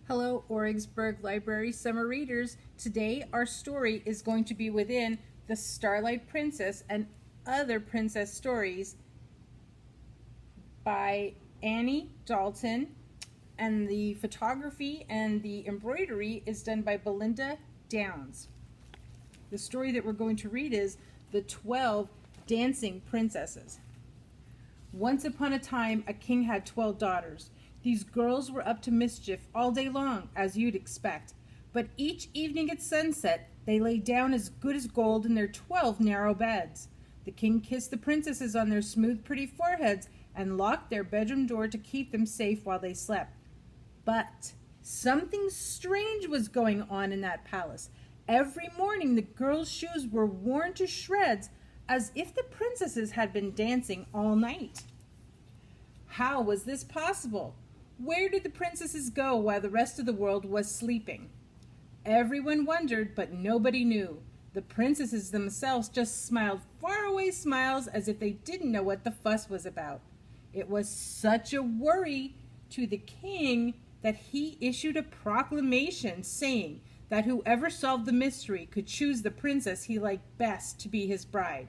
Hello, Origsburg Library Summer Readers. Today, our story is going to be within The Starlight Princess and Other Princess Stories by Annie Dalton, and the photography and the embroidery is done by Belinda Downs. The story that we're going to read is The 12 Dancing Princesses. Once upon a time, a king had 12 daughters. These girls were up to mischief all day long, as you'd expect. But each evening at sunset, they lay down as good as gold in their 12 narrow beds. The king kissed the princesses on their smooth, pretty foreheads and locked their bedroom door to keep them safe while they slept. But something strange was going on in that palace. Every morning, the girls' shoes were worn to shreds, as if the princesses had been dancing all night. How was this possible? Where did the princesses go while the rest of the world was sleeping? Everyone wondered, but nobody knew. The princesses themselves just smiled faraway smiles as if they didn't know what the fuss was about. It was such a worry to the king that he issued a proclamation saying that whoever solved the mystery could choose the princess he liked best to be his bride.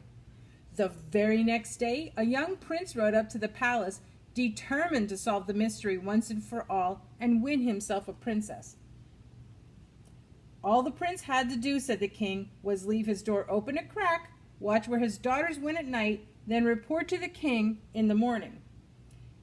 The very next day, a young prince rode up to the palace, determined to solve the mystery once and for all and win himself a princess. All the prince had to do, said the king, was leave his door open a crack, watch where his daughters went at night, then report to the king in the morning.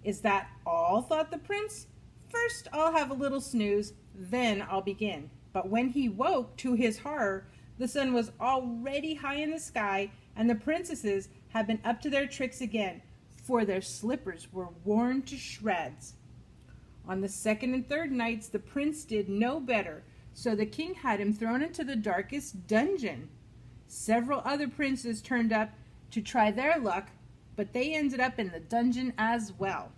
Is that all? Thought the prince. First I'll have a little snooze, then I'll begin. But when he woke, to his horror, the sun was already high in the sky, and the princesses had been up to their tricks again, for their slippers were worn to shreds. On the second and third nights, the prince did no better, so the king had him thrown into the darkest dungeon. Several other princes turned up to try their luck, but they ended up in the dungeon as well.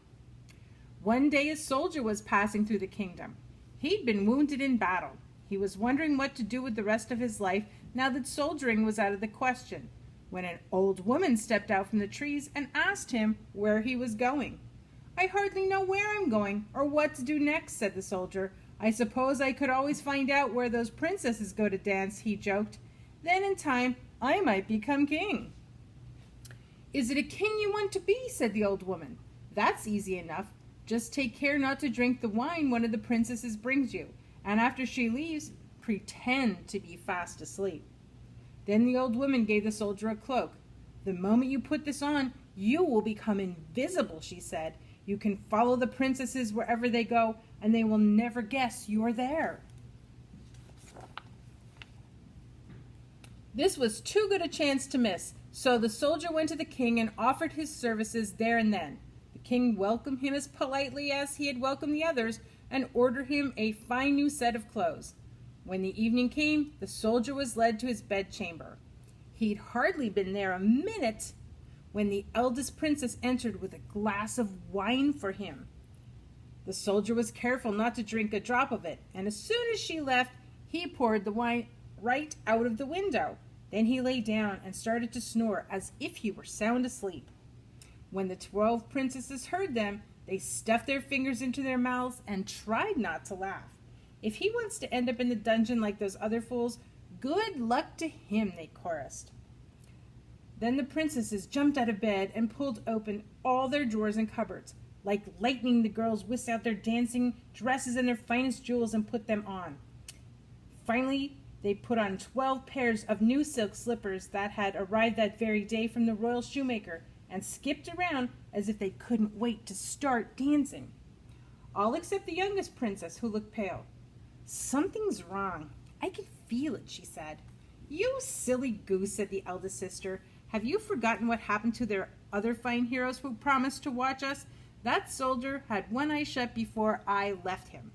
One day a soldier was passing through the kingdom. He'd been wounded in battle. He was wondering what to do with the rest of his life now that soldiering was out of the question, when an old woman stepped out from the trees and asked him where he was going. I hardly know where I'm going or what to do next, said the soldier. I suppose I could always find out where those princesses go to dance, he joked. Then in time, I might become king. Is it a king you want to be? Said the old woman. That's easy enough. Just take care not to drink the wine one of the princesses brings you, and after she leaves, pretend to be fast asleep. Then the old woman gave the soldier a cloak. The moment you put this on, you will become invisible, she said. You can follow the princesses wherever they go, and they will never guess you are there. This was too good a chance to miss, so the soldier went to the king and offered his services there and then. The king welcomed him as politely as he had welcomed the others and ordered him a fine new set of clothes. When the evening came, the soldier was led to his bedchamber. He'd hardly been there a minute when the eldest princess entered with a glass of wine for him. The soldier was careful not to drink a drop of it, and as soon as she left, he poured the wine right out of the window. Then he lay down and started to snore as if he were sound asleep. When the 12 princesses heard them, they stuffed their fingers into their mouths and tried not to laugh. If he wants to end up in the dungeon like those other fools, good luck to him, they chorused. Then the princesses jumped out of bed and pulled open all their drawers and cupboards. Like lightning, the girls whisked out their dancing dresses and their finest jewels and put them on. Finally, they put on 12 pairs of new silk slippers that had arrived that very day from the royal shoemaker and skipped around as if they couldn't wait to start dancing. All except the youngest princess, who looked pale. Something's wrong. I can feel it, she said. You silly goose, said the eldest sister. Have you forgotten what happened to their other fine heroes who promised to watch us? That soldier had one eye shut before I left him.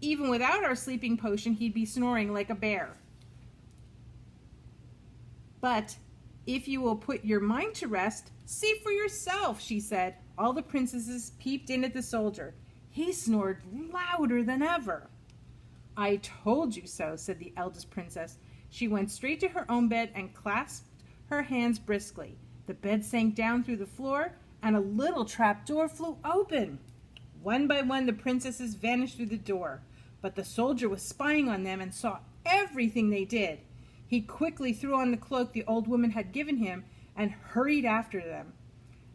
Even without our sleeping potion, he'd be snoring like a bear. But if you will put your mind to rest, see for yourself, she said. All the princesses peeped in at the soldier. He snored louder than ever. I told you so, said the eldest princess. She went straight to her own bed and clasped her hands briskly. The bed sank down through the floor, and a little trap door flew open. One by one, the princesses vanished through the door. but the soldier was spying on them and saw everything they did. He quickly threw on the cloak the old woman had given him and hurried after them.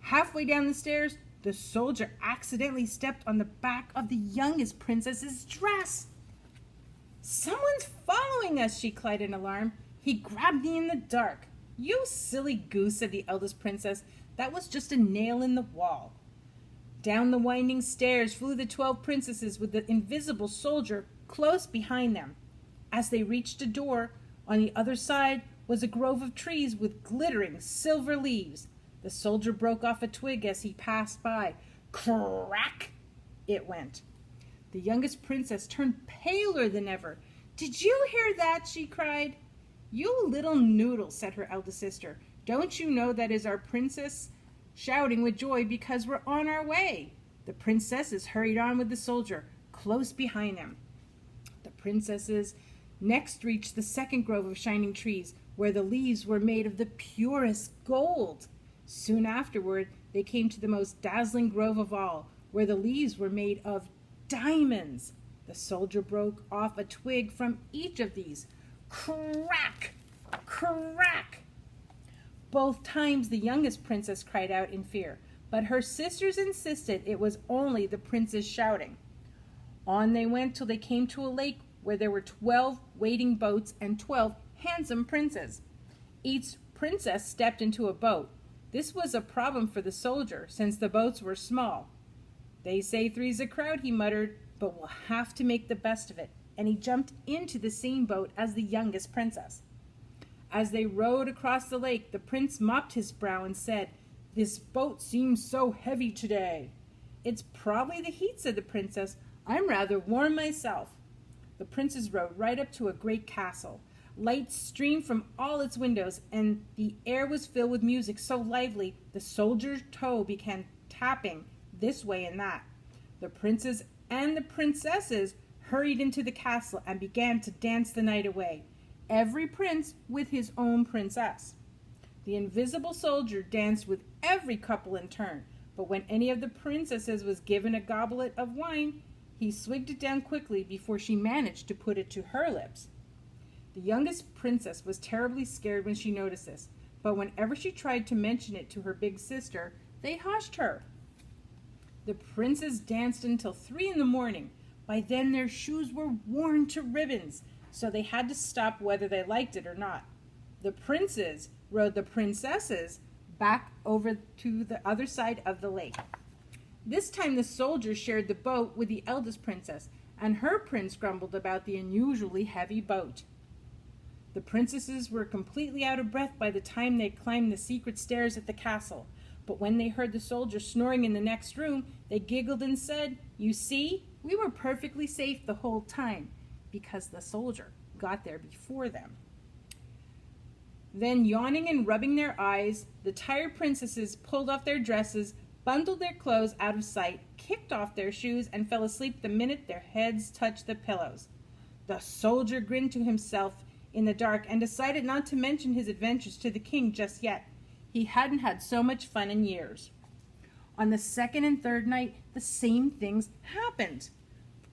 Halfway down the stairs, the soldier accidentally stepped on the back of the youngest princess's dress. "Someone's following us," she cried in alarm. "He grabbed me in the dark." "You silly goose," said the eldest princess. "That was just a nail in the wall." Down the winding stairs flew the 12 princesses with the invisible soldier close behind them. As they reached a door, on the other side was a grove of trees with glittering silver leaves. The soldier broke off a twig as he passed by. Crack! It went. The youngest princess turned paler than ever. "Did you hear that?" she cried. "You little noodle," said her eldest sister. "Don't you know that is our princess shouting with joy because we're on our way?" The princesses hurried on with the soldier, close behind them. The princesses next reached the second grove of shining trees, where the leaves were made of the purest gold. Soon afterward, they came to the most dazzling grove of all, where the leaves were made of diamonds. The soldier broke off a twig from each of these. Crack! Crack! Both times the youngest princess cried out in fear, but her sisters insisted it was only the princess shouting. On they went till they came to a lake where there were 12 waiting boats and 12 handsome princes. Each princess stepped into a boat. This was a problem for the soldier, since the boats were small. "They say three's a crowd," he muttered, "but we'll have to make the best of it." And he jumped into the same boat as the youngest princess. As they rowed across the lake, the prince mopped his brow and said, "This boat seems so heavy today." "It's probably the heat," said the princess. "I'm rather warm myself." The princes rowed right up to a great castle. Lights streamed from all its windows, and the air was filled with music so lively the soldier's toe began tapping this way and that. The princes and the princesses hurried into the castle and began to dance the night away, every prince with his own princess. The invisible soldier danced with every couple in turn, but when any of the princesses was given a goblet of wine, he swigged it down quickly before she managed to put it to her lips. The youngest princess was terribly scared when she noticed this, but whenever she tried to mention it to her big sister, they hushed her. The princes danced until 3 in the morning. By then their shoes were worn to ribbons, so they had to stop whether they liked it or not. The princes rowed the princesses back over to the other side of the lake. This time the soldier shared the boat with the eldest princess, and her prince grumbled about the unusually heavy boat. The princesses were completely out of breath by the time they climbed the secret stairs at the castle, but when they heard the soldier snoring in the next room, they giggled and said, "You see, we were perfectly safe the whole time, because the soldier got there before them." Then, yawning and rubbing their eyes, the tired princesses pulled off their dresses, bundled their clothes out of sight, kicked off their shoes, and fell asleep the minute their heads touched the pillows. The soldier grinned to himself in the dark and decided not to mention his adventures to the king just yet. He hadn't had so much fun in years. On the second and third night, the same things happened.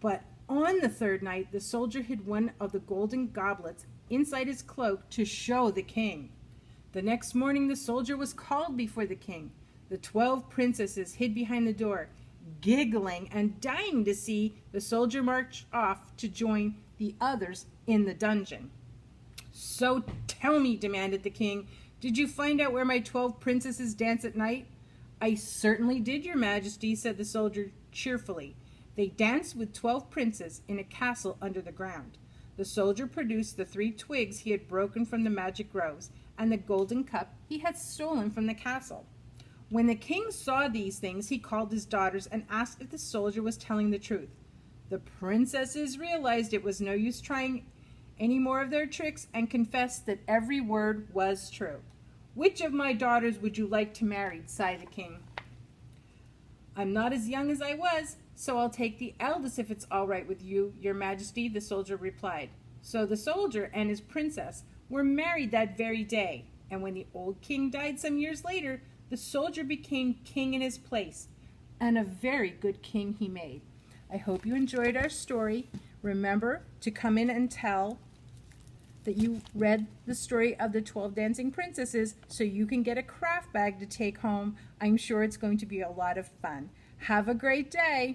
But on the third night, the soldier hid one of the golden goblets inside his cloak to show the king. The next morning, the soldier was called before the king. The 12 princesses hid behind the door, giggling and dying to see the soldier march off to join the others in the dungeon. "So tell me," demanded the king, "did you find out where my 12 princesses dance at night?" "I certainly did, your majesty," said the soldier cheerfully. "They danced with 12 princes in a castle under the ground." The soldier produced the 3 twigs he had broken from the magic groves and the golden cup he had stolen from the castle. When the king saw these things, he called his daughters and asked if the soldier was telling the truth. The princesses realized it was no use trying any more of their tricks and confessed that every word was true. "Which of my daughters would you like to marry?" sighed the king. "I'm not as young as I was, so I'll take the eldest if it's all right with you, your majesty," the soldier replied. So the soldier and his princess were married that very day, and when the old king died some years later, the soldier became king in his place, and a very good king he made. I hope you enjoyed our story. Remember to come in and tell that you read the story of the 12 Dancing Princesses so you can get a craft bag to take home. I'm sure it's going to be a lot of fun. Have a great day.